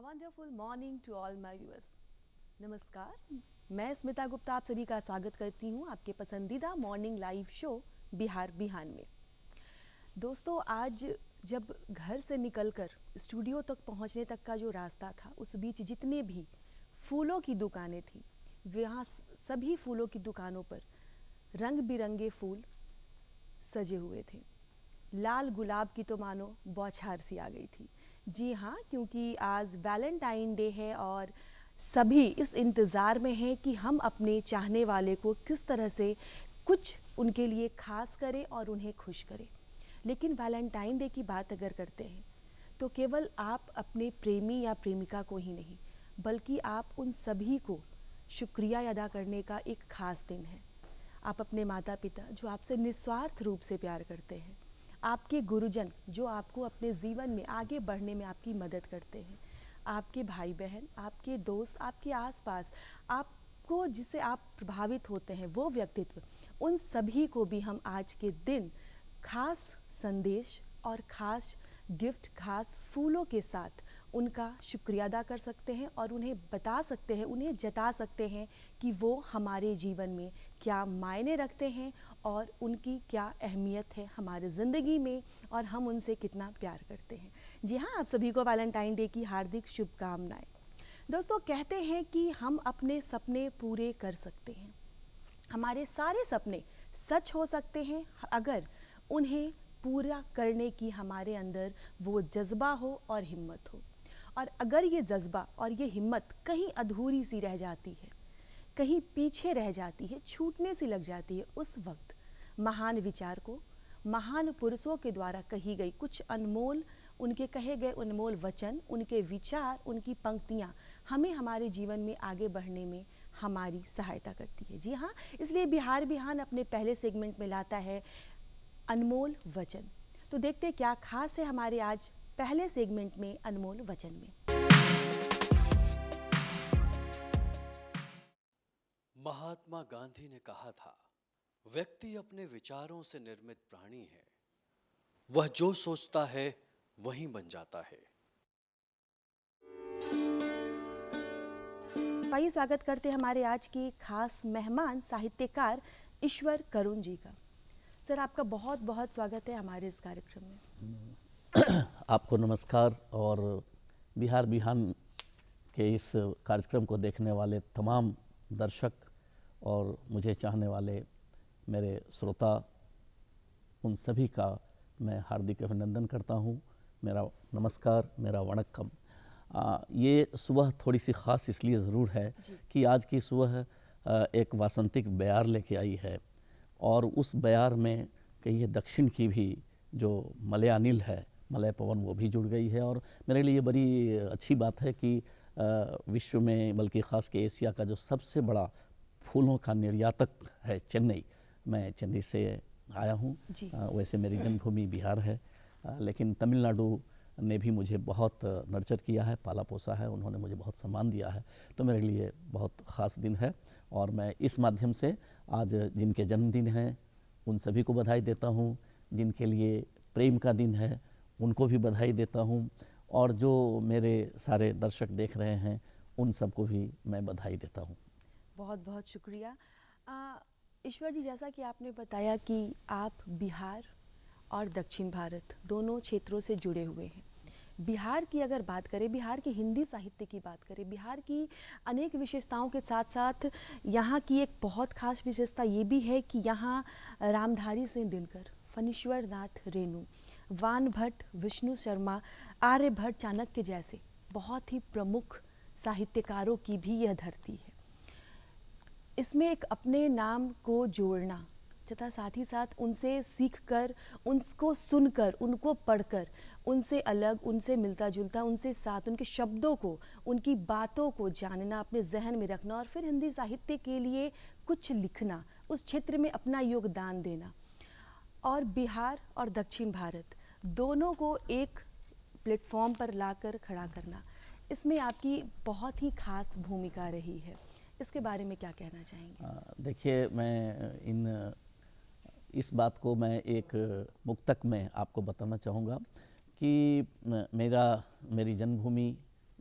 A wonderful morning to all my viewers. नमस्कार, मैं स्मिता गुप्ता आप सभी का स्वागत करती हूँ आपके पसंदीदा मॉर्निंग लाइव शो बिहार बिहान में। दोस्तों, आज जब घर से निकलकर स्टूडियो तक पहुँचने तक का जो रास्ता था, उस बीच जितने भी फूलों की दुकानें थी, वहाँ सभी फूलों की दुकानों पर रंग बिरंगे फूल सजे हुए थे। लाल गुलाब की तो मानो बौछार सी आ गई थी। जी हाँ, क्योंकि आज वैलेंटाइन डे है और सभी इस इंतज़ार में हैं कि हम अपने चाहने वाले को किस तरह से कुछ उनके लिए खास करें और उन्हें खुश करें। लेकिन वैलेंटाइन डे की बात अगर करते हैं तो केवल आप अपने प्रेमी या प्रेमिका को ही नहीं, बल्कि आप उन सभी को शुक्रिया अदा करने का एक ख़ास दिन है। आप अपने माता पिता जो आपसे निस्वार्थ रूप से प्यार करते हैं, आपके गुरुजन जो आपको अपने जीवन में आगे बढ़ने में आपकी मदद करते हैं, आपके भाई बहन, आपके दोस्त, आपके आसपास आपको जिससे आप प्रभावित होते हैं वो व्यक्तित्व, उन सभी को भी हम आज के दिन खास संदेश और खास गिफ्ट, खास फूलों के साथ उनका शुक्रिया अदा कर सकते हैं और उन्हें बता सकते हैं, उन्हें जता सकते हैं कि वो हमारे जीवन में क्या मायने रखते हैं और उनकी क्या अहमियत है हमारे ज़िंदगी में और हम उनसे कितना प्यार करते हैं। जी हाँ, आप सभी को वैलेंटाइन डे की हार्दिक शुभकामनाएं। दोस्तों, कहते हैं कि हम अपने सपने पूरे कर सकते हैं। हमारे सारे सपने सच हो सकते हैं अगर उन्हें पूरा करने की हमारे अंदर वो जज्बा हो और हिम्मत हो। और अगर ये जज्बा और ये हिम्मत कहीं अधूरी सी रह जाती है, कहीं पीछे रह जाती है, छूटने सी लग जाती है, उस वक्त महान विचारकों, महान पुरुषों के द्वारा कही गई कुछ अनमोल, उनके कहे गए अनमोल वचन, उनके विचार, उनकी पंक्तियाँ हमें हमारे जीवन में आगे बढ़ने में हमारी सहायता करती है। जी हाँ, इसलिए बिहार बिहान अपने पहले सेगमेंट में लाता है अनमोल वचन। तो देखते क्या खास है हमारे आज पहले सेगमेंट में अनमोल वचन में। महात्मा गांधी ने कहा था, व्यक्ति अपने विचारों से निर्मित प्राणी है। वह जो सोचता है वही बन जाता है। आइए स्वागत करते हैं हमारे आज के खास मेहमान साहित्यकार ईश्वर करुण जी का। सर, आपका बहुत बहुत स्वागत है हमारे इस कार्यक्रम में। आपको नमस्कार और बिहार बिहान के इस कार्यक्रम को देखने वाले तमाम दर्शक और मुझे चाहने वाले मेरे श्रोता, उन सभी का मैं हार्दिक अभिनंदन करता हूँ। मेरा नमस्कार, मेरा वणक्कम। ये सुबह थोड़ी सी ख़ास इसलिए ज़रूर है कि आज की सुबह एक वासंतिक बयार लेके आई है और उस बयार में कहिए दक्षिण की भी जो मलयानिल है, मलय पवन, वो भी जुड़ गई है। और मेरे लिए बड़ी अच्छी बात है कि विश्व में, बल्कि ख़ास के एशिया का जो सबसे बड़ा फूलों का निर्यातक है चेन्नई, मैं चेन्नई से आया हूँ। वैसे मेरी जन्मभूमि बिहार है, लेकिन तमिलनाडु ने भी मुझे बहुत नर्चर किया है, पाला पोसा है, उन्होंने मुझे बहुत सम्मान दिया है। तो मेरे लिए बहुत ख़ास दिन है और मैं इस माध्यम से आज जिनके जन्मदिन हैं उन सभी को बधाई देता हूँ, जिनके लिए प्रेम का दिन है उनको भी बधाई देता हूँ, और जो मेरे सारे दर्शक देख रहे हैं उन सबको भी मैं बधाई देता हूँ। बहुत बहुत शुक्रिया। ईश्वर जी, जैसा कि आपने बताया कि आप बिहार और दक्षिण भारत दोनों क्षेत्रों से जुड़े हुए हैं। बिहार की अगर बात करें, बिहार के हिंदी साहित्य की बात करें, बिहार की अनेक विशेषताओं के साथ साथ यहाँ की एक बहुत खास विशेषता ये भी है कि यहाँ रामधारी सिंह दिनकर, फणीश्वर नाथ रेणु, वान भट्ट, विष्णु शर्मा, आर्यभट्ट, चाणक्य जैसे बहुत ही प्रमुख साहित्यकारों की भी यह धरती है। इसमें एक अपने नाम को जोड़ना तथा साथ ही साथ उनसे सीखकर, उनको सुनकर, उनको पढ़कर, उनसे अलग, उनसे मिलता जुलता, उनसे साथ, उनके शब्दों को, उनकी बातों को जानना, अपने जहन में रखना और फिर हिंदी साहित्य के लिए कुछ लिखना, उस क्षेत्र में अपना योगदान देना, और बिहार और दक्षिण भारत दोनों को एक प्लेटफॉर्म पर लाकर खड़ा करना, इसमें आपकी बहुत ही खास भूमिका रही है। इसके बारे में क्या कहना चाहेंगे? देखिए, मैं इस बात को मैं एक मुक्तक में आपको बताना चाहूँगा कि मेरी जन्मभूमि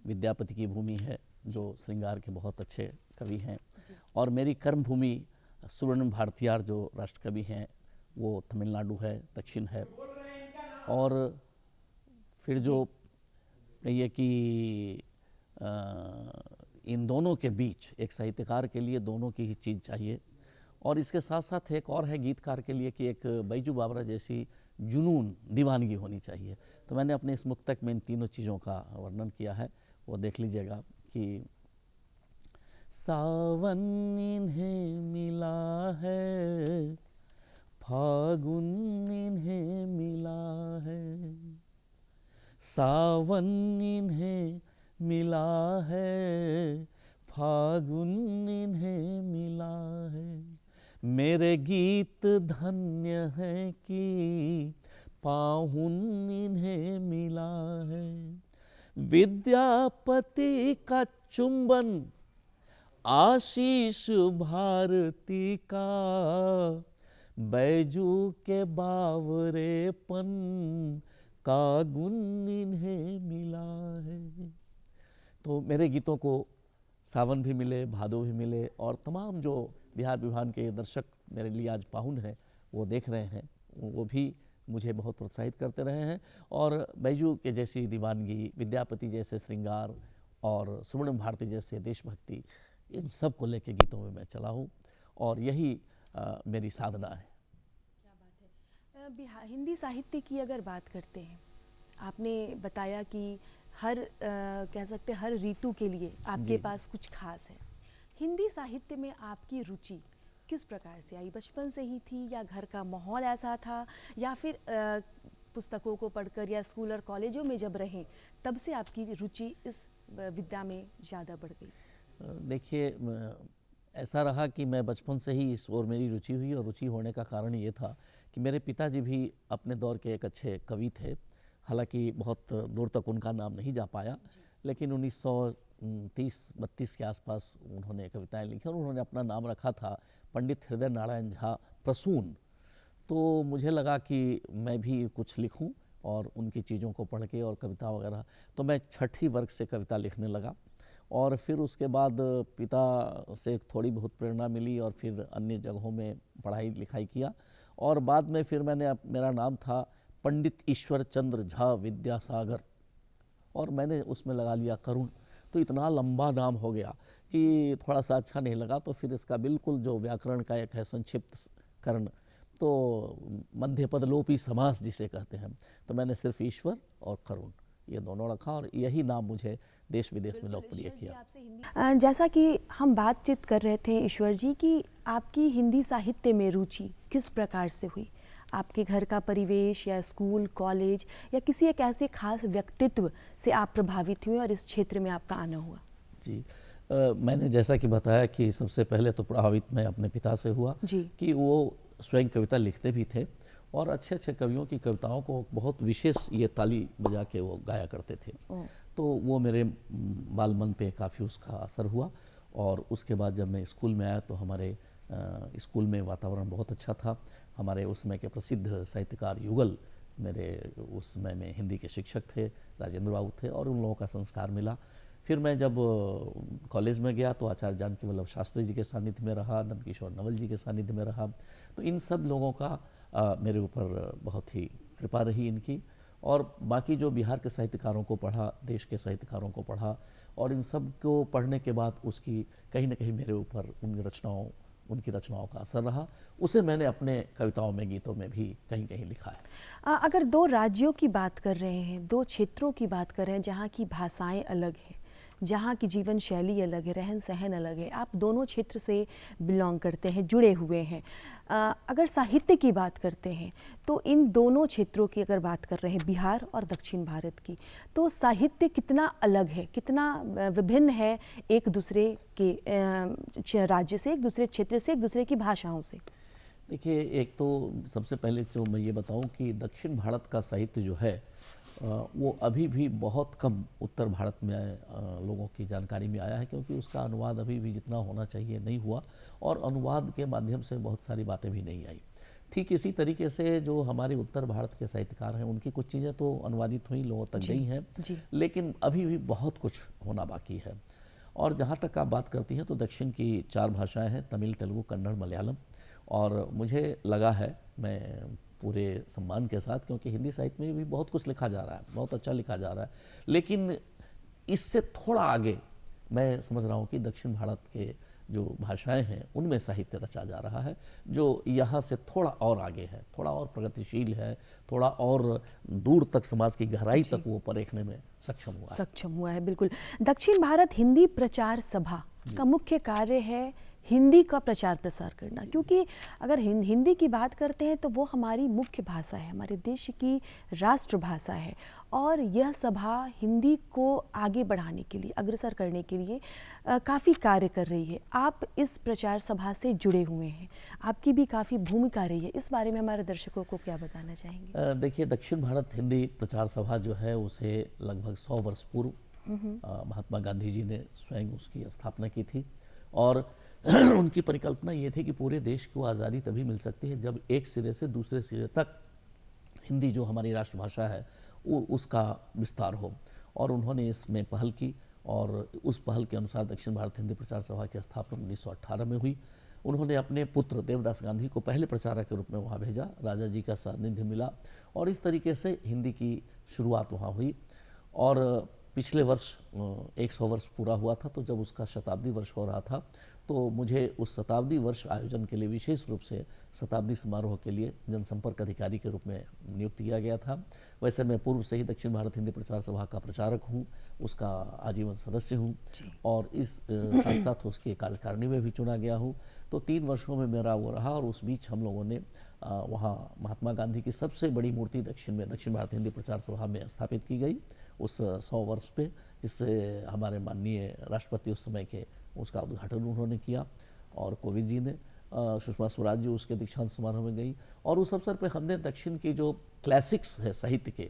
विद्यापति की भूमि है, जो श्रृंगार के बहुत अच्छे कवि हैं, और मेरी कर्म भूमि सुब्रमण्यम भारतीयार जो राष्ट्रकवि हैं, वो तमिलनाडु है, दक्षिण है। और फिर जो कहिए कि इन दोनों के बीच एक साहित्यकार के लिए दोनों की ही चीज़ चाहिए, और इसके साथ साथ एक और है गीतकार के लिए कि एक बैजू बावरा जैसी जुनून दीवानगी होनी चाहिए। तो मैंने अपने इस मुक्तक में इन तीनों चीज़ों का वर्णन किया है, वो देख लीजिएगा कि सावन इन्हें मिला है, फागुन इन्हें मिला है, सावन इन्हें मिला है, फागुन इन्हें मिला है, मेरे गीत धन्य है कि पाहुन इन्हें मिला है, विद्यापति का चुंबन आशीष भारती का, बैजू के बावरेपन का गुण इन्हें मिला है। तो मेरे गीतों को सावन भी मिले, भादो भी मिले, और तमाम जो बिहार विभान के दर्शक मेरे लिए आज पाहुन हैं, वो देख रहे हैं, वो भी मुझे बहुत प्रोत्साहित करते रहे हैं। और बैजू के जैसी दीवानगी, विद्यापति जैसे श्रृंगार और सुब्रमण्यम भारती जैसे देशभक्ति, इन सब को लेके गीतों में मैं चला हूँ, और यही मेरी साधना है। क्या बात है। हिंदी साहित्य की अगर बात करते हैं, आपने बताया कि हर कह सकते हैं हर ऋतु के लिए आपके पास कुछ खास है। हिंदी साहित्य में आपकी रुचि किस प्रकार से आई? बचपन से ही थी, या घर का माहौल ऐसा था, या फिर पुस्तकों को पढ़कर या स्कूल और कॉलेजों में जब रहें तब से आपकी रुचि इस विद्या में ज़्यादा बढ़ गई? देखिए, ऐसा रहा कि मैं बचपन से ही इस ओर मेरी रुचि हुई, और रुचि होने का कारण ये था कि मेरे पिताजी भी अपने दौर के एक अच्छे कवि थे। हालांकि बहुत दूर तक उनका नाम नहीं जा पाया, लेकिन 1930-32 के आसपास उन्होंने कविताएं लिखी, और उन्होंने अपना नाम रखा था पंडित हृदय नारायण झा प्रसून। तो मुझे लगा कि मैं भी कुछ लिखूं, और उनकी चीज़ों को पढ़ के और कविता वगैरह, तो मैं 6ठी वर्ग से कविता लिखने लगा। और फिर उसके बाद पिता से थोड़ी बहुत प्रेरणा मिली, और फिर अन्य जगहों में पढ़ाई लिखाई किया, और बाद में फिर मेरा नाम था पंडित ईश्वर चंद्र झा विद्यासागर, और मैंने उसमें लगा लिया करुण। तो इतना लंबा नाम हो गया कि थोड़ा सा अच्छा नहीं लगा, तो फिर इसका बिल्कुल जो व्याकरण का एक है संक्षिप्त करण, तो मध्यपद लोपी समास जिसे कहते हैं, तो मैंने सिर्फ ईश्वर और करुण ये दोनों रखा, और यही नाम मुझे देश विदेश में लोकप्रिय किया। जैसा कि हम बातचीत कर रहे थे ईश्वर जी कि आपकी हिंदी साहित्य में रुचि किस प्रकार से हुई? आपके घर का परिवेश, या स्कूल, कॉलेज, या किसी एक ऐसे खास व्यक्तित्व से आप प्रभावित हुए और इस क्षेत्र में आपका आना हुआ? जी, मैंने जैसा कि बताया कि सबसे पहले तो प्रभावित मैं अपने पिता से हुआ कि वो स्वयं कविता लिखते भी थे, और अच्छे अच्छे कवियों की कविताओं को बहुत विशेष ये ताली बजा के वो गाया करते थे। तो वो मेरे बाल मन पे काफ़ी उसका असर हुआ। और उसके बाद जब मैं स्कूल में आया तो हमारे स्कूल में वातावरण बहुत अच्छा था। हमारे उस समय के प्रसिद्ध साहित्यकार युगल मेरे उस समय में हिंदी के शिक्षक थे, राजेंद्र बाबू थे, और उन लोगों का संस्कार मिला। फिर मैं जब कॉलेज में गया तो आचार्य जानकी वल्लभ शास्त्री जी के सानिध्य में रहा, नंदकिशोर नवल जी के सानिध्य में रहा। तो इन सब लोगों का मेरे ऊपर बहुत ही कृपा रही इनकी। और बाकी जो बिहार के साहित्यकारों को पढ़ा, देश के साहित्यकारों को पढ़ा, और इन सब को पढ़ने के बाद उसकी कहीं ना कहीं मेरे ऊपर उनकी रचनाओं का असर रहा। उसे मैंने अपने कविताओं में, गीतों में भी कहीं कहीं लिखा है। अगर दो राज्यों की बात कर रहे हैं, दो क्षेत्रों की बात कर रहे हैं जहाँ की भाषाएं अलग हैं, जहाँ की जीवन शैली अलग है, रहन सहन अलग है, आप दोनों क्षेत्र से बिलोंग करते हैं, जुड़े हुए हैं। अगर साहित्य की बात करते हैं तो इन दोनों क्षेत्रों की अगर बात कर रहे हैं, बिहार और दक्षिण भारत की, तो साहित्य कितना अलग है, कितना विभिन्न है एक दूसरे के राज्य से, एक दूसरे क्षेत्र से, एक दूसरे की भाषाओं से? देखिए, एक तो सबसे पहले जो मैं ये बताऊं कि दक्षिण भारत का साहित्य जो है वो अभी भी बहुत कम उत्तर भारत में लोगों की जानकारी में आया है, क्योंकि उसका अनुवाद अभी भी जितना होना चाहिए नहीं हुआ, और अनुवाद के माध्यम से बहुत सारी बातें भी नहीं आई। ठीक इसी तरीके से जो हमारे उत्तर भारत के साहित्यकार हैं उनकी कुछ चीज़ें तो अनुवादित हुई, लोगों तक गई हैं, लेकिन अभी भी बहुत कुछ होना बाकी है। और जहाँ तक आप बात करती हैं तो दक्षिण की 4 भाषाएं हैं, तमिल, तेलुगु, कन्नड़, मलयालम। और मुझे लगा है, मैं पूरे सम्मान के साथ, क्योंकि हिंदी साहित्य में भी बहुत कुछ लिखा जा रहा है, बहुत अच्छा लिखा जा रहा है, लेकिन इससे थोड़ा आगे मैं समझ रहा हूँ कि दक्षिण भारत के जो भाषाएं हैं उनमें साहित्य रचा जा रहा है, जो यहाँ से थोड़ा और आगे है, थोड़ा और प्रगतिशील है, थोड़ा और दूर तक समाज की गहराई तक वो परखने में सक्षम हुआ है। बिल्कुल। दक्षिण भारत हिंदी प्रचार सभा का मुख्य कार्य है हिंदी का प्रचार प्रसार करना, क्योंकि अगर हिंदी की बात करते हैं तो वो हमारी मुख्य भाषा है, हमारे देश की राष्ट्रभाषा है, और यह सभा हिंदी को आगे बढ़ाने के लिए, अग्रसर करने के लिए काफ़ी कार्य कर रही है। आप इस प्रचार सभा से जुड़े हुए हैं, आपकी भी काफ़ी भूमिका रही है, इस बारे में हमारे दर्शकों को क्या बताना चाहेंगे? देखिए, दक्षिण भारत हिंदी प्रचार सभा जो है उसे लगभग 100 वर्ष पूर्व महात्मा गांधी जी ने स्वयं उसकी स्थापना की थी, और उनकी परिकल्पना ये थी कि पूरे देश को आज़ादी तभी मिल सकती है जब एक सिरे से दूसरे सिरे तक हिंदी जो हमारी राष्ट्रभाषा है वो उसका विस्तार हो। और उन्होंने इसमें पहल की, और उस पहल के अनुसार दक्षिण भारत हिंदी प्रचार सभा की स्थापना 1918 में हुई। उन्होंने अपने पुत्र देवदास गांधी को पहले प्रचारक के रूप में वहाँ भेजा, राजा जी का सानिध्य मिला, और इस तरीके से हिंदी की शुरुआत वहाँ हुई। और पिछले वर्ष 100 वर्ष पूरा हुआ था, तो जब उसका शताब्दी वर्ष हो रहा था तो मुझे उस शताब्दी वर्ष आयोजन के लिए विशेष रूप से शताब्दी समारोह के लिए जनसंपर्क अधिकारी के रूप में नियुक्त किया गया था। वैसे मैं पूर्व से ही दक्षिण भारत हिंदी प्रचार सभा का प्रचारक हूँ, उसका आजीवन सदस्य हूँ, और इस साथ साथ उसके कार्यकारिणी में भी चुना गया हूँ। तो 3 वर्षों में मेरा वो रहा, और उस बीच हम लोगों ने वहाँ महात्मा गांधी की सबसे बड़ी मूर्ति दक्षिण भारत हिंदी प्रचार सभा में स्थापित की गई उस 100 वर्ष पे, जिससे हमारे माननीय राष्ट्रपति उस समय के उसका उद्घाटन उन्होंने किया, और कोविंद जी ने, सुषमा स्वराज जी उसके दीक्षांत समारोह में गई। और उस अवसर पर हमने दक्षिण की जो क्लासिक्स है साहित्य के,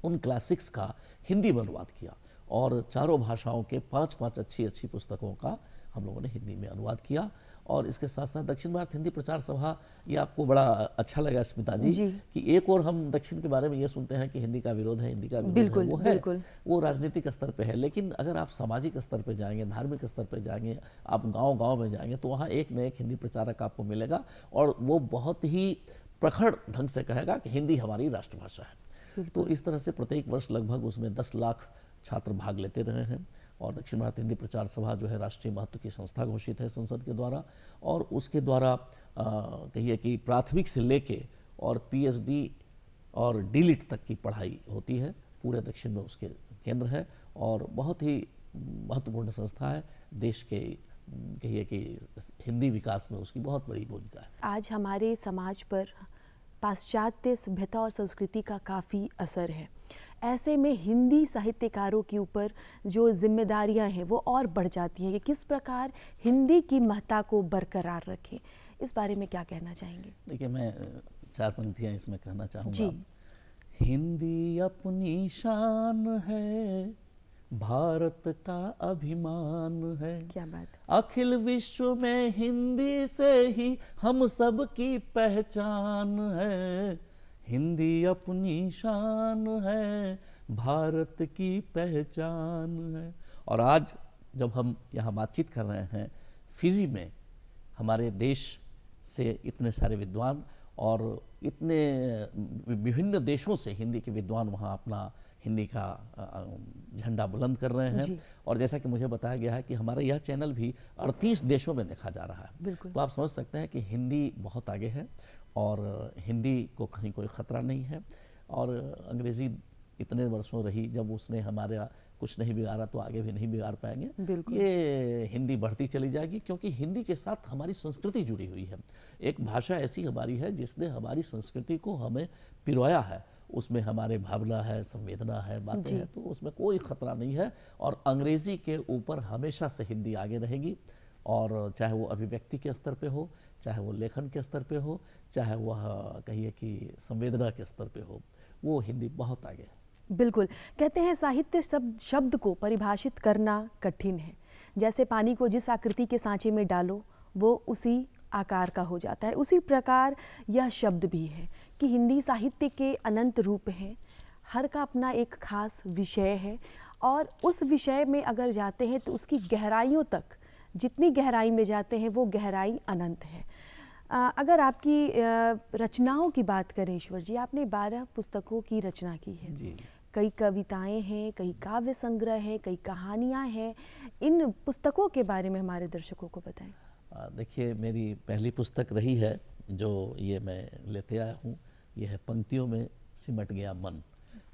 उन क्लासिक्स का हिंदी में अनुवाद किया, और चारों भाषाओं के 5-5 अच्छी पुस्तकों का हम लोगों ने हिंदी में अनुवाद किया। और इसके साथ साथ दक्षिण भारत हिंदी प्रचार सभा, ये आपको बड़ा अच्छा लगा स्मिता जी कि एक और हम दक्षिण के बारे में ये सुनते हैं कि हिंदी का विरोध है, हिंदी का विरोध है, वो राजनीतिक स्तर पे है, लेकिन अगर आप सामाजिक स्तर पे जाएंगे, धार्मिक स्तर पे जाएंगे, आप गांव-गांव में जाएंगे, तो वहाँ एक न एक हिंदी प्रचारक आपको मिलेगा, और वो बहुत ही प्रखर ढंग से कहेगा कि हिंदी हमारी राष्ट्रभाषा है। तो इस तरह से प्रत्येक वर्ष लगभग उसमें 10 लाख छात्र भाग लेते रहे हैं, और दक्षिण भारत हिंदी प्रचार सभा जो है राष्ट्रीय महत्व की संस्था घोषित है संसद के द्वारा, और उसके द्वारा कहिए कि प्राथमिक से लेके और PhD और D.Litt तक की पढ़ाई होती है, पूरे दक्षिण में उसके केंद्र है, और बहुत ही महत्वपूर्ण संस्था है। देश के कहिए कि हिंदी विकास में उसकी बहुत बड़ी भूमिका है। आज हमारे समाज पर पाश्चात्य सभ्यता और संस्कृति का काफ़ी असर है, ऐसे में हिंदी साहित्यकारों के ऊपर जो जिम्मेदारियां हैं वो और बढ़ जाती हैं कि किस प्रकार हिंदी की महत्ता को बरकरार रखें, इस बारे में क्या कहना चाहेंगे? देखिए, मैं 4 पंक्तियां इसमें कहना चाहूँगा। हिंदी अपनी शान है, भारत का अभिमान है, क्या बात। अखिल विश्व में हिंदी से ही हम सब की पहचान है, हिंदी अपनी शान है, भारत की पहचान है। और आज जब हम यहाँ बातचीत कर रहे हैं, फिजी में हमारे देश से इतने सारे विद्वान और इतने विभिन्न देशों से हिंदी के विद्वान वहाँ अपना हिंदी का झंडा बुलंद कर रहे हैं, और जैसा कि मुझे बताया गया है कि हमारा यह चैनल भी 38 देशों में देखा जा रहा है। तो आप समझ सकते हैं कि हिंदी बहुत आगे है, और हिंदी को कहीं कोई ख़तरा नहीं है। और अंग्रेज़ी इतने वर्षों रही, जब उसने हमारा कुछ नहीं बिगाड़ा तो आगे भी नहीं बिगाड़ पाएंगे। ये हिंदी बढ़ती चली जाएगी, क्योंकि हिंदी के साथ हमारी संस्कृति जुड़ी हुई है। एक भाषा ऐसी हमारी है जिसने हमारी संस्कृति को हमें पिरोया है, उसमें हमारे भावना है, संवेदना है, बातें हैं, तो उसमें कोई ख़तरा नहीं है। और अंग्रेज़ी के ऊपर हमेशा से हिंदी आगे रहेगी, और चाहे वो अभिव्यक्ति के स्तर पे हो, चाहे वो लेखन के स्तर पे हो, चाहे वह कहिए कि संवेदना के स्तर पे हो, वो हिंदी बहुत आगे है। बिल्कुल। कहते हैं साहित्य शब्द को परिभाषित करना कठिन है, जैसे पानी को जिस आकृति के सांचे में डालो वो उसी आकार का हो जाता है, उसी प्रकार यह शब्द भी है कि हिंदी साहित्य के अनंत रूप हैं, हर का अपना एक खास विषय है और उस विषय में अगर जाते हैं तो उसकी गहराइयों तक, जितनी गहराई में जाते हैं वो गहराई अनंत है। अगर आपकी रचनाओं की बात करें ईश्वर जी, आपने 12 पुस्तकों की रचना की है जी। कई कविताएं हैं, कई काव्य संग्रह हैं, कई कहानियां हैं। इन पुस्तकों के बारे में हमारे दर्शकों को बताएं। देखिए, मेरी पहली पुस्तक रही है जो ये मैं लेते आया हूँ, ये है पंक्तियों में सिमट गया मन।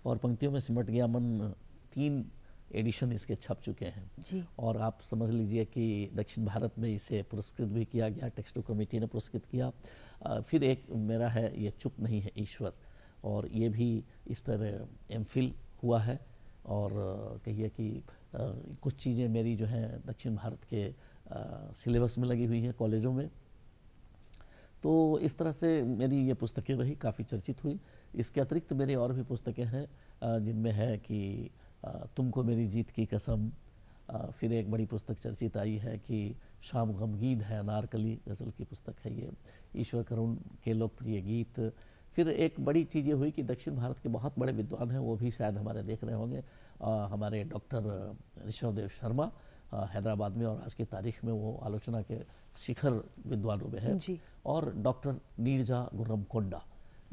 और पंक्तियों में सिमट गया मन 3 एडिशन इसके छप चुके हैं जी। और आप समझ लीजिए कि दक्षिण भारत में इसे पुरस्कृत भी किया गया, टेक्स्टो कमेटी ने पुरस्कृत किया। फिर एक मेरा है ये चुप नहीं है ईश्वर, और ये भी इस पर एमफिल हुआ है। और कहिए कि कुछ चीज़ें मेरी जो हैं दक्षिण भारत के सिलेबस में लगी हुई हैं कॉलेजों में। तो इस तरह से मेरी ये पुस्तकें रही, काफ़ी चर्चित हुई। इसके अतिरिक्त मेरी और भी पुस्तकें हैं जिनमें है कि तुमको मेरी जीत की कसम। फिर एक बड़ी पुस्तक चर्चित आई है कि शाम गमगीन है, अनारकली गज़ल की पुस्तक है ये, ईश्वर करुण के लोकप्रिय गीत। फिर एक बड़ी चीज़ ये हुई कि दक्षिण भारत के बहुत बड़े विद्वान हैं, वो भी शायद हमारे देख रहे होंगे, हमारे डॉक्टर ऋषभदेव शर्मा हैदराबाद में, और आज की तारीख में वो आलोचना के शिखर विद्वानों में है। और डॉक्टर नीरजा गुर्रमकोंडा,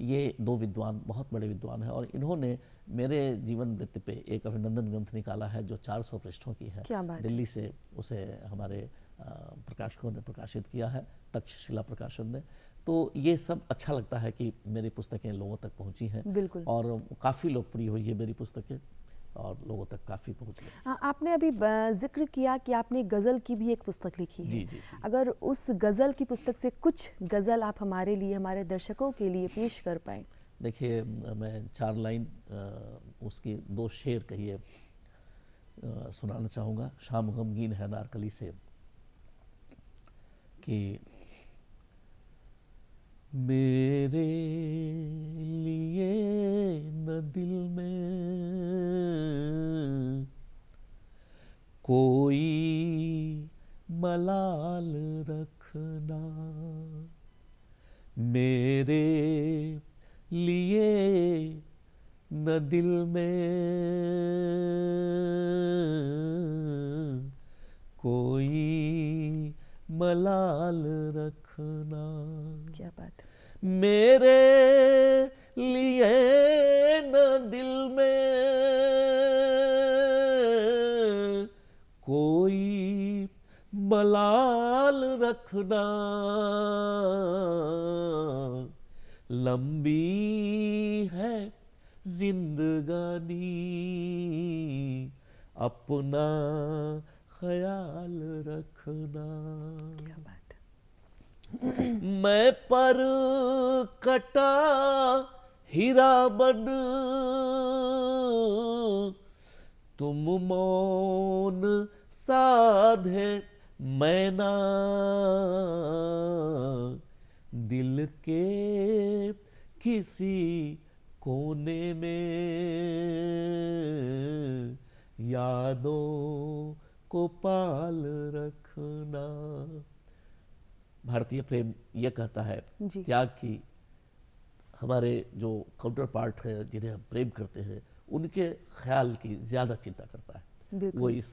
ये 2 विद्वान बहुत बड़े विद्वान हैं और इन्होंने मेरे जीवन वृत्त पे एक अभिनंदन ग्रंथ निकाला है जो 400 पृष्ठों की है। दिल्ली से उसे हमारे प्रकाशकों ने प्रकाशित किया है, तक्षशिला प्रकाशन ने। तो ये सब अच्छा लगता है कि मेरी पुस्तकें लोगों तक पहुंची हैं। बिल्कुल। और काफ़ी लोकप्रिय हुई है मेरी पुस्तकें और लोगों तक काफ़ी पहुंची है। आपने अभी जिक्र किया कि आपने गज़ल की भी एक पुस्तक लिखी है। जी, जी, जी। अगर उस गज़ल की पुस्तक से कुछ गज़ल आप हमारे लिए, हमारे दर्शकों के लिए पेश कर पाएँ। देखिए, मैं 4 लाइन उसकी 2 शेर कहिए सुनाना चाहूँगा। शाम गमगीन है अनारकली से कि मेरे लिए न दिल में कोई मलाल रखना, मेरे लिए न दिल में कोई मलाल रखना। क्या बात है। मेरे लिए न दिल में कोई मलाल रखना, लंबी है जिंदगानी अपना ख्याल रखना। क्या बात है। मैं पर कटा हीरा बन तुम मौन साधे मैना, दिल के किसी कोने में यादों को पाल रखना। भारतीय प्रेम यह कहता है त्याग की हमारे जो काउंटर पार्ट है जिन्हें हम प्रेम करते हैं उनके ख्याल की ज़्यादा चिंता करता है। वो इस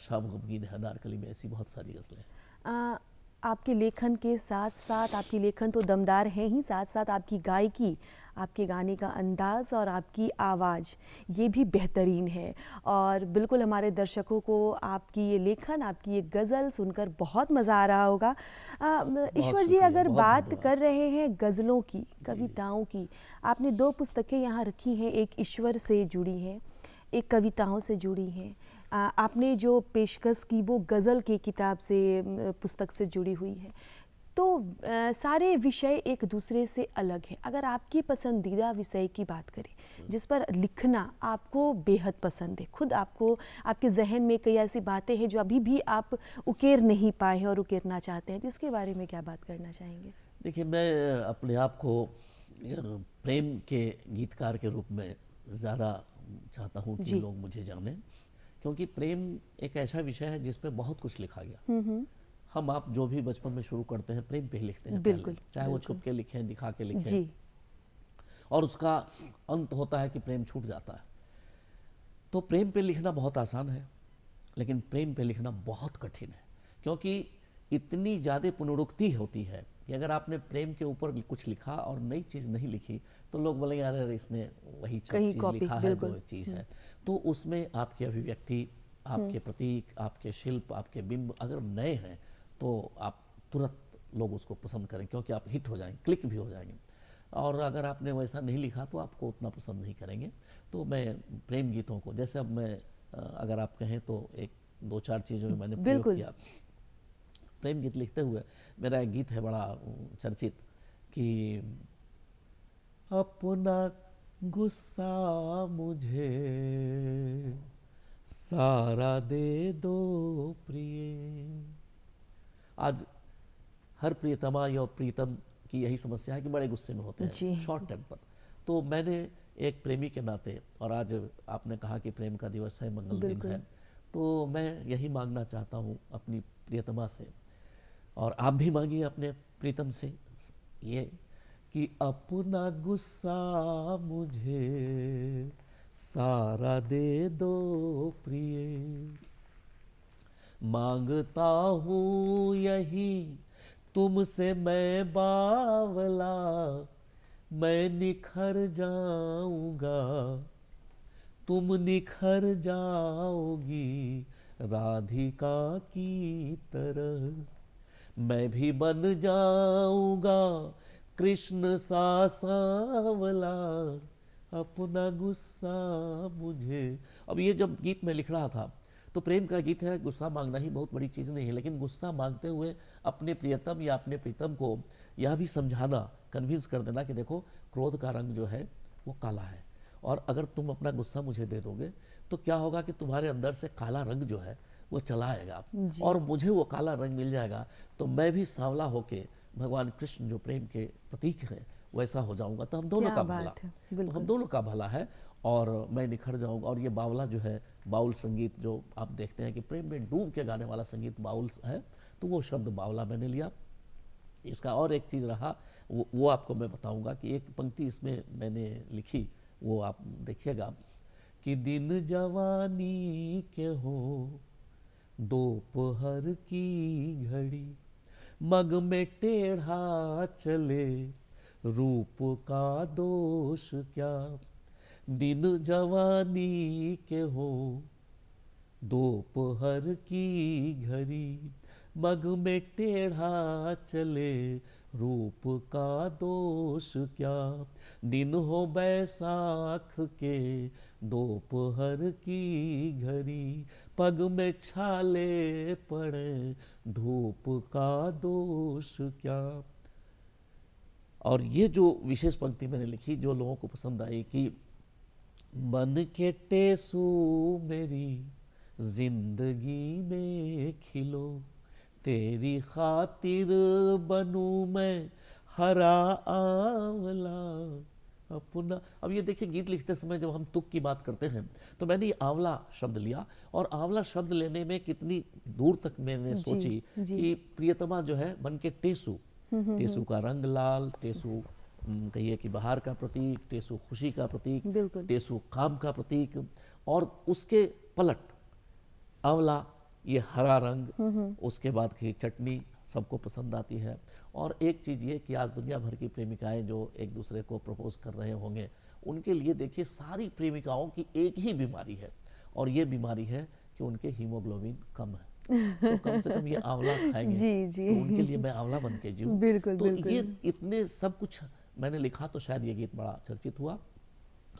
शाम गमगीन है अनारकली में ऐसी बहुत सारी गज़लें हैं। आपके लेखन के साथ साथ, आपकी लेखन तो दमदार है ही, साथ साथ आपकी गायकी, आपके गाने का अंदाज और आपकी आवाज़ ये भी बेहतरीन है। और बिल्कुल हमारे दर्शकों को आपकी ये लेखन, आपकी ये गज़ल सुनकर बहुत मज़ा आ रहा होगा। ईश्वर जी, अगर बात कर रहे हैं गज़लों की, कविताओं की, आपने 2 पुस्तकें यहाँ रखी हैं, एक ईश्वर से जुड़ी है, एक कविताओं से जुड़ी हैं। आपने जो पेशकश की वो गज़ल की किताब से, पुस्तक से जुड़ी हुई है। तो सारे विषय एक दूसरे से अलग हैं। अगर आपकी पसंदीदा विषय की बात करें जिस पर लिखना आपको बेहद पसंद है, खुद आपको, आपके जहन में कई ऐसी बातें हैं जो अभी भी आप उकेर नहीं पाए हैं और उकेरना चाहते हैं, तो इसके बारे में क्या बात करना चाहेंगे? देखिए, मैं अपने आप को प्रेम के गीतकार के रूप में ज़्यादा चाहता हूँ कि लोग मुझे जानें, क्योंकि प्रेम एक ऐसा विषय है जिस पे बहुत कुछ लिखा गया। हम आप जो भी बचपन में शुरू करते हैं प्रेम पे ही लिखते हैं बिल्कुल, पहले, चाहे वो बिल्कुल। छुप के लिखें, दिखा के लिखें, जी, और उसका अंत होता है कि प्रेम छूट जाता है। तो प्रेम पे लिखना बहुत आसान है, लेकिन प्रेम पे लिखना बहुत कठिन है, क्योंकि इतनी ज़्यादा पुनरुक्ति होती है कि अगर आपने प्रेम के ऊपर कुछ लिखा और नई चीज़ नहीं लिखी तो लोग बोलेंगे अरे इसने वही कहीं चीज़ कॉपी, लिखा है बिल्कुल। जो चीज़ है। तो उसमें आपकी अभिव्यक्ति, आपके प्रतीक, आपके शिल्प, आपके बिंब अगर नए हैं तो आप तुरंत लोग उसको पसंद करें, क्योंकि आप हिट हो जाएंगे, क्लिक भी हो जाएंगे। और अगर आपने वैसा नहीं लिखा तो आपको उतना पसंद नहीं करेंगे। तो मैं प्रेम गीतों को, जैसे अब मैं अगर आप कहें तो एक दो चार चीज़ों में मैंने प्रयोग बिल्कुल। किया। प्रेम गीत लिखते हुए मेरा एक गीत है बड़ा चर्चित कि अपना गुस्सा मुझे सारा दे दो प्रिय। आज हर प्रियतमा या प्रीतम की यही समस्या है कि बड़े गुस्से में होते जी। हैं, शॉर्ट टेम्पर। तो मैंने एक प्रेमी के नाते, और आज आपने कहा कि प्रेम का दिवस है, मंगल दिन बिल्कुल। है, तो मैं यही मांगना चाहता हूँ अपनी प्रियतमा से, और आप भी मांगिए अपने प्रीतम से ये कि अपना गुस्सा मुझे सारा दे दो प्रिय। मांगता हूँ यही तुमसे मैं बावला, मैं निखर जाऊंगा, तुम निखर जाओगी राधिका की तरह। मैं भी बन जाऊंगा कृष्ण सा सांवला, अपना गुस्सा मुझे। अब ये जब गीत मैं लिख रहा था तो प्रेम का गीत है, गुस्सा मांगना ही बहुत बड़ी चीज़ नहीं है, लेकिन गुस्सा मांगते हुए अपने प्रियतम या अपने प्रीतम को यह भी समझाना, कन्विंस कर देना कि देखो क्रोध का रंग जो है वो काला है, और अगर तुम अपना गुस्सा मुझे दे दोगे तो क्या होगा कि तुम्हारे अंदर से काला रंग जो है वो चला आएगा, और मुझे वो काला रंग मिल जाएगा तो मैं भी सांवला होके भगवान कृष्ण जो प्रेम के प्रतीक हैं वैसा हो जाऊंगा। तो हम दोनों क्या का भला, बात है, तो बिल्कुल। हम दोनों का भला है, और मैं निखर जाऊंगा। और ये बावला जो है, बाउल संगीत जो आप देखते हैं कि प्रेम में डूब के गाने वाला संगीत बाउल है, तो वो शब्द बावला मैंने लिया। इसका और एक चीज़ रहा, वो आपको मैं बताऊंगा कि एक पंक्ति इसमें मैंने लिखी, वो आप देखिएगा कि दिन जवानी के हो दोपहर की घड़ी, मग में टेढ़ा चले रूप का दोष क्या। दिन जवानी के हो दोपहर की घड़ी, मग में टेढ़ा चले रूप का दोष क्या। दिन हो बैसाख के दोपहर की घड़ी, पग में छाले पड़े धूप का दोष क्या। और ये जो विशेष पंक्ति मैंने लिखी जो लोगों को पसंद आई कि बन के टेसू मेरी जिंदगी में खिलो, तेरी खातिर बनूं मैं हरा आंवला अपना। अब ये देखिए, गीत लिखते समय जब हम तुक की बात करते हैं तो मैंने ये आंवला शब्द लिया, और आंवला शब्द लेने में कितनी दूर तक मैंने सोची कि प्रियतमा जो है बन के टेसू, टेसू का रंग लाल, टेसू कहिए कि बहार का प्रतीक, टेसू खुशी का प्रतीक, टेसू काम का प्रतीक, और उसके पलट आंवला ये हरा रंग, उसके बाद की चटनी सबको पसंद आती है। और एक चीज़ ये कि आज दुनिया भर की प्रेमिकाएं जो एक दूसरे को प्रपोज कर रहे होंगे, उनके लिए देखिए सारी प्रेमिकाओं की एक ही बीमारी है, और ये बीमारी है कि उनके हीमोग्लोबिन कम है। तो कम से कम ये आंवला खाएंगे तो उनके लिए मैं आंवला बन के जीऊँ। तो ये इतने सब कुछ मैंने लिखा, तो शायद ये गीत बड़ा चर्चित हुआ।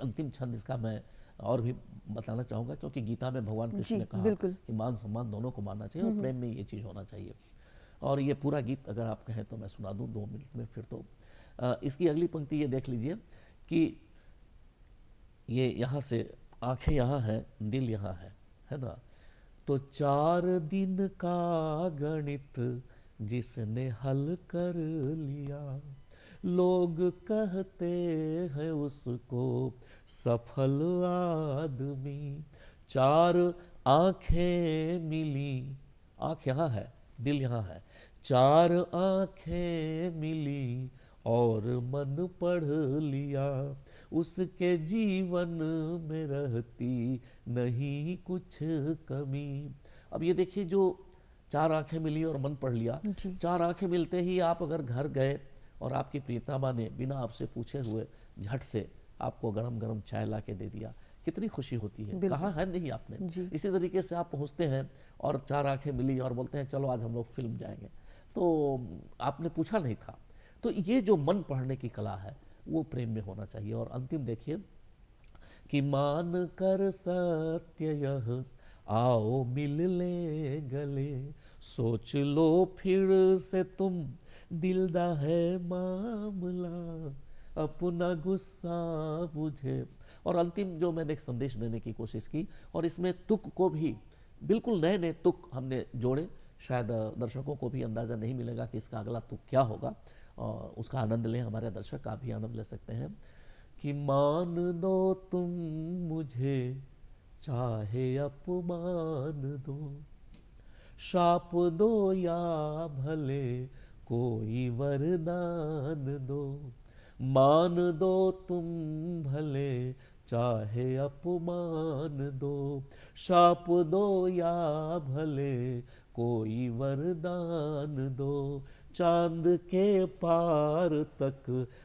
अंतिम छंद इसका मैं और भी बताना चाहूँगा, क्योंकि गीता में भगवान कृष्ण ने कहा कि मान सम्मान दोनों को मानना चाहिए, और प्रेम में ये चीज़ होना चाहिए। और ये पूरा गीत अगर आप कहें तो मैं सुना दूँ 2 मिनट में। फिर तो इसकी अगली पंक्ति ये देख लीजिए कि ये यहाँ से आंखें यहाँ हैं, दिल यहाँ है ना। तो 4 दिन का गणित जिसने हल कर लिया, लोग कहते हैं उसको सफल आदमी। 4 आंखें मिली, आंख यहाँ है, दिल यहाँ है। चार आंखें मिली और मन पढ़ लिया, उसके जीवन में रहती नहीं कुछ कमी। अब ये देखिए, जो चार आंखें मिली और मन पढ़ लिया, चार आंखें मिलते ही आप अगर घर गए और आपकी प्रियतमा ने बिना आपसे पूछे हुए झट से आपको गरम गरम चाय ला के दे दिया, कितनी खुशी होती है। कहा है नहीं आपने। इसी तरीके से आप पहुंचते हैं और चार आंखें मिली और बोलते हैं चलो आज हम लोग फिल्म जाएंगे, तो आपने पूछा नहीं था। तो ये जो मन पढ़ने की कला है वो प्रेम में होना चाहिए। और अंतिम देखिए कि मान कर सत्य यह आओ मिल ले गले, सोच लो फिर से तुम दिलदा है मामला, अपना गुस्सा बुझे। और अंतिम जो मैंने एक संदेश देने की कोशिश की, और इसमें तुक को भी बिल्कुल नए नए तुक हमने जोड़े। शायद दर्शकों को भी अंदाज़ा नहीं मिलेगा कि इसका अगला तुक क्या होगा, और उसका आनंद लें हमारे दर्शक, आप भी आनंद ले सकते हैं। कि मान दो तुम मुझे चाहे अपमान दो, शाप दो या भले कोई वरदान दो, मान दो तुम भले चाहे अपमान दो, शाप दो या भले कोई वरदान दो, चांद के पार तक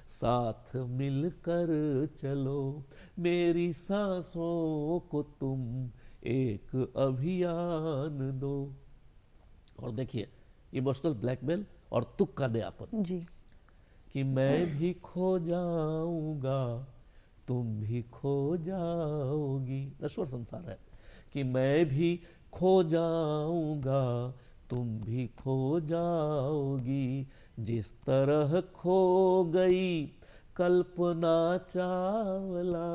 साथ मिलकर चलो, मेरी सांसों को तुम एक अभियान दो। और देखिए इमोशनल ब्लैकमेल और तुक का नयापन जी। कि मैं भी खो जाऊंगा तुम भी खो जाओगी, नश्वर संसार है। कि मैं भी खो जाऊंगा तुम भी खो जाओगी, जिस तरह खो गई कल्पना चावला,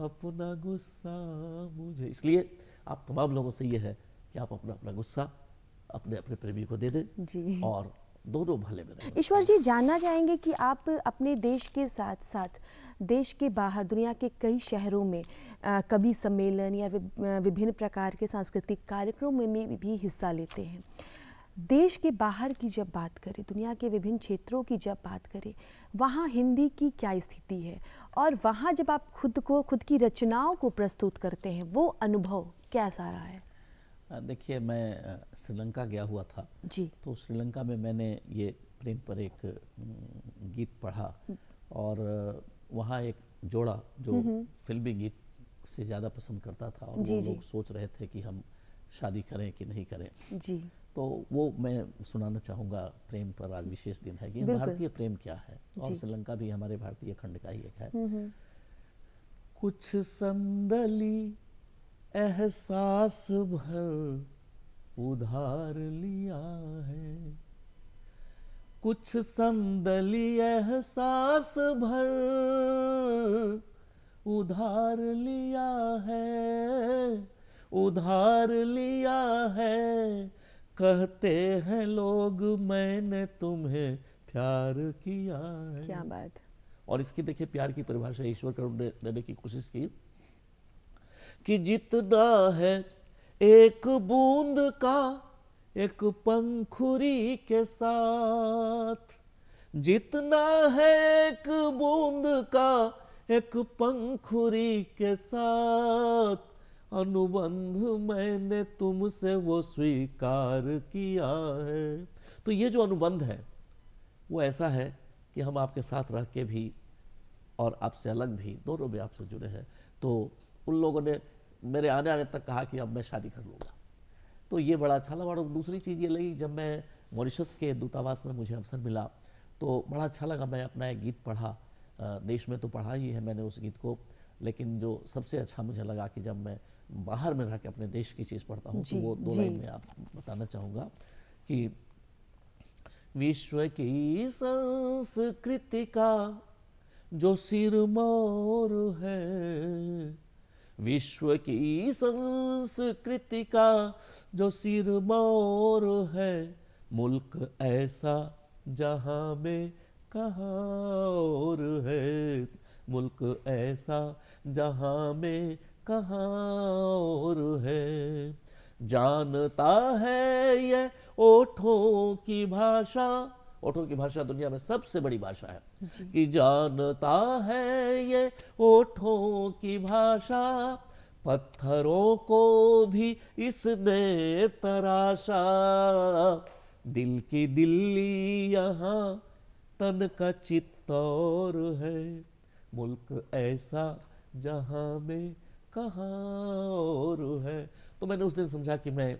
अपना गुस्सा मुझे। इसलिए आप तमाम लोगों से ये है कि आप अपना अपना गुस्सा अपने अपने प्रेमी को दे दें जी। और दोनों भले में रहें। ईश्वर जी, जानना चाहेंगे कि आप अपने देश के साथ साथ देश के बाहर दुनिया के कई शहरों में कवि सम्मेलन या विभिन्न प्रकार के सांस्कृतिक कार्यक्रमों में भी हिस्सा लेते हैं। देश के बाहर की जब बात करें, दुनिया के विभिन्न क्षेत्रों की जब बात करें, वहाँ हिंदी की क्या स्थिति है, और वहाँ जब आप खुद की रचनाओं को प्रस्तुत करते हैं, वो अनुभव कैसा रहा है? देखिए, मैं श्रीलंका गया हुआ था जी। तो श्रीलंका में मैंने ये प्रेम पर एक गीत पढ़ा, और वहाँ एक जोड़ा जो फिल्मी गीत से ज़्यादा पसंद करता था, और वो लोग सोच रहे थे कि हम शादी करें कि नहीं करें। जी। तो वो मैं सुनाना चाहूँगा। प्रेम पर आज विशेष दिन है कि भारतीय प्रेम क्या है, और श्रीलंका भी हमारे भारतीय खंड का ही एक है। कुछ संदली एहसास भर उधार लिया है, कुछ संदली एहसास भर उधार लिया है, उधार लिया है, कहते हैं लोग मैंने तुम्हें प्यार किया है। क्या बात। और इसकी देखिए प्यार की परिभाषा ईश्वर करुण ने देने की कोशिश की कि जितना है एक बूंद का एक पंखुड़ी के साथ, जितना है एक बूंद का एक पंखुड़ी के साथ, अनुबंध मैंने तुमसे वो स्वीकार किया है। तो ये जो अनुबंध है वो ऐसा है कि हम आपके साथ रह के भी और आपसे अलग भी, दोनों में आपसे जुड़े हैं। तो उन लोगों ने मेरे आने तक कहा कि अब मैं शादी कर लूँगा, तो ये बड़ा अच्छा लगा। और दूसरी चीज़ ये लगी, जब मैं मॉरिशस के दूतावास में मुझे अवसर मिला तो बड़ा अच्छा लगा। मैं अपना एक गीत पढ़ा, देश में तो पढ़ा ही है मैंने उस गीत को, लेकिन जो सबसे अच्छा मुझे लगा कि जब मैं बाहर में रह के अपने देश की चीज़ पढ़ता हूँ तो वो दो लाइन में आप बताना चाहूँगा कि विश्व की संस्कृति का जो सिरमौर है, विश्व की संस्कृति का जो सिरमौर है, मुल्क ऐसा जहाँ में कहाँ और है, मुल्क ऐसा जहाँ में कहाँ और है, जानता है ये ओठों की भाषा। ओठों की भाषा दुनिया में सबसे बड़ी भाषा है कि जानता है ये ओठों की भाषा, पत्थरों को भी इसने तराशा, दिल की दिल्ली यहाँ तन का चित्तौर है, मुल्क ऐसा जहाँ में कहाँ और है। तो मैंने उस दिन समझा कि मैं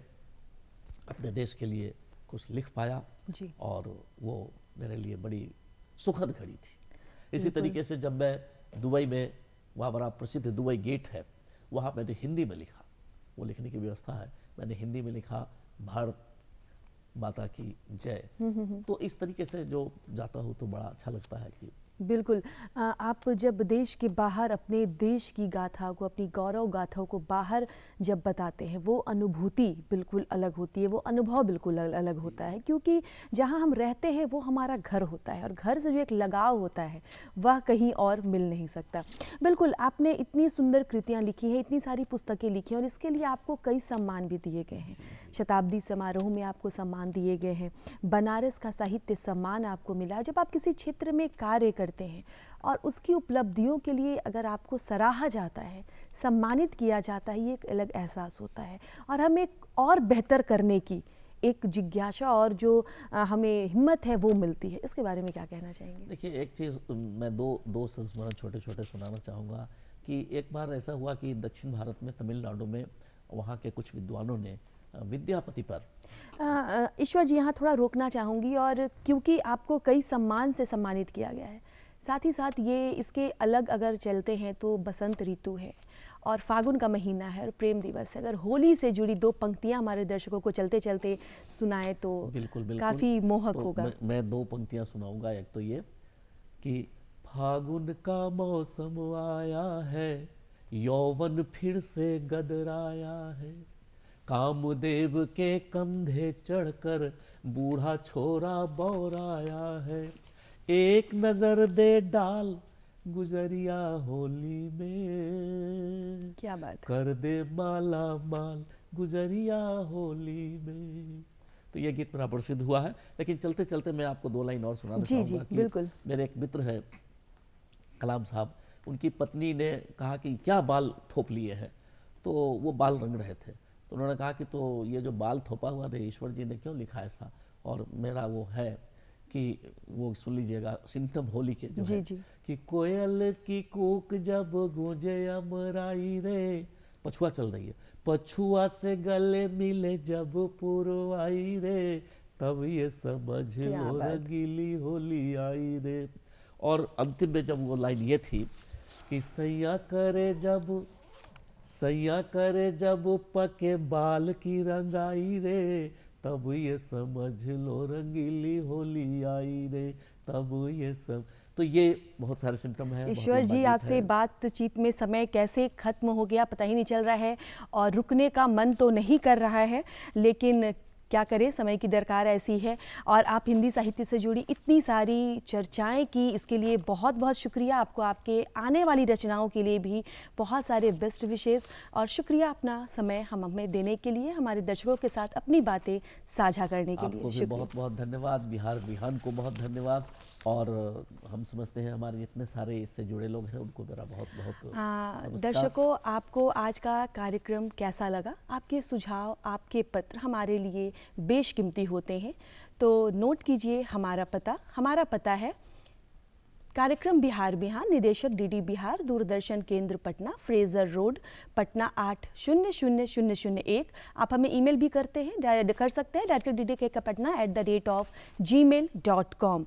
अपने देश के लिए कुछ लिख पाया जी। और वो मेरे लिए बड़ी सुखद घड़ी थी। इसी तरीके से जब मैं दुबई में, वहाँ बड़ा प्रसिद्ध दुबई गेट है, वहाँ मैंने हिंदी में लिखा, वो लिखने की व्यवस्था है, मैंने हिंदी में लिखा भारत माता की जय। तो इस तरीके से जो जाता हूँ तो बड़ा अच्छा लगता है कि बिल्कुल। आप जब देश के बाहर अपने देश की गाथा को, अपनी गौरव गाथाओं को बाहर जब बताते हैं, वो अनुभूति बिल्कुल अलग होती है, वो अनुभव बिल्कुल अलग होता है, क्योंकि जहाँ हम रहते हैं वो हमारा घर होता है और घर से जो एक लगाव होता है वह कहीं और मिल नहीं सकता। बिल्कुल, आपने इतनी सुंदर कृतियाँ लिखी हैं, इतनी सारी पुस्तकें लिखी हैं और इसके लिए आपको कई सम्मान भी दिए गए हैं। शताब्दी समारोह में आपको सम्मान दिए गए हैं, बनारस का साहित्य सम्मान आपको मिला। जब आप किसी क्षेत्र में कार्य करते हैं और उसकी उपलब्धियों के लिए अगर आपको सराहा जाता है, सम्मानित किया जाता है, ये एक अलग एहसास होता है और हम एक और बेहतर करने की एक जिज्ञासा और जो हमें हिम्मत है वो मिलती है। इसके बारे में क्या कहना चाहेंगे? देखिए, एक चीज़ मैं दो संस्मरण छोटे छोटे सुनाना चाहूँगा कि एक बार ऐसा हुआ कि दक्षिण भारत में, तमिलनाडु में, वहाँ के कुछ विद्वानों ने विद्यापति पर ईश्वर जी, यहाँ थोड़ा रोकना चाहूँगी, और क्योंकि आपको कई सम्मान से सम्मानित किया गया है, साथ ही साथ ये इसके अलग अगर चलते हैं तो बसंत ऋतु है और फागुन का महीना है और प्रेम दिवस है। अगर होली से जुड़ी दो पंक्तियाँ हमारे दर्शकों को चलते चलते सुनाए तो बिल्कुल काफ़ी मोहक तो होगा। मैं दो पंक्तियाँ सुनाऊंगा। एक तो ये कि फागुन का मौसम आया है, यौवन फिर से गदराया है, कामदेव के कंधे चढ़कर बूढ़ा छोरा बौराया है, एक नजर दे डाल गुजरिया होली में, क्या बात है। कर दे माला माल गुजरिया होली में। तो ये गीत मेरा प्रसिद्ध हुआ है। लेकिन चलते चलते मैं आपको दो लाइन और सुनाना चाहूँगा कि बिल्कुल। मेरे एक मित्र है कलाम साहब, उनकी पत्नी ने कहा कि क्या बाल थोप लिए हैं, तो वो बाल रंग रहे थे, तो उन्होंने कहा कि तो ये जो बाल थोपा हुआ है ईश्वर जी ने क्यों लिखा ऐसा। और मेरा वो है कि वो सुन लीजिएगा, सिम्टम होली के जो जी है जी। कि कोयल की कूक जब गूंजे अमराई रे, पछुआ चल रही है, पछुआ से गले मिले जब पुरवाई रे, तब ये समझ लो रंगीली होली आई रे। और अंतिम में जब वो लाइन ये थी कि सैया करे जब पके बाल की रंगाई रे, तब ये समझ लो रंगीली होली आई रे, तब ये सब। तो ये बहुत सारे सिम्टम हैं। ईश्वर जी, आपसे बातचीत में समय कैसे खत्म हो गया पता ही नहीं चल रहा है और रुकने का मन तो नहीं कर रहा है, लेकिन क्या करें, समय की दरकार ऐसी है। और आप हिंदी साहित्य से जुड़ी इतनी सारी चर्चाएं की, इसके लिए बहुत बहुत शुक्रिया आपको। आपके आने वाली रचनाओं के लिए भी बहुत सारे बेस्ट विशेष, और शुक्रिया अपना समय हमें देने के लिए, हमारे दर्शकों के साथ अपनी बातें साझा करने के लिए। आपको भी बहुत बहुत धन्यवाद, बिहार बिहान को बहुत धन्यवाद। और हम समझते हैं हमारे जितने सारे इससे जुड़े लोग हैं उनको मेरा बहुत बहुत नमस्कार। दर्शकों, आपको आज का कार्यक्रम कैसा लगा? आपके सुझाव, आपके पत्र हमारे लिए बेशकीमती होते हैं, तो नोट कीजिए हमारा पता है कार्यक्रम बिहार बिहान, निदेशक डीडी बिहार, दूरदर्शन केंद्र पटना, फ्रेजर रोड, पटना 800001। आप हमें ईमेल भी कर सकते हैं, डायरेक्टर DDK Patna @gmail.com।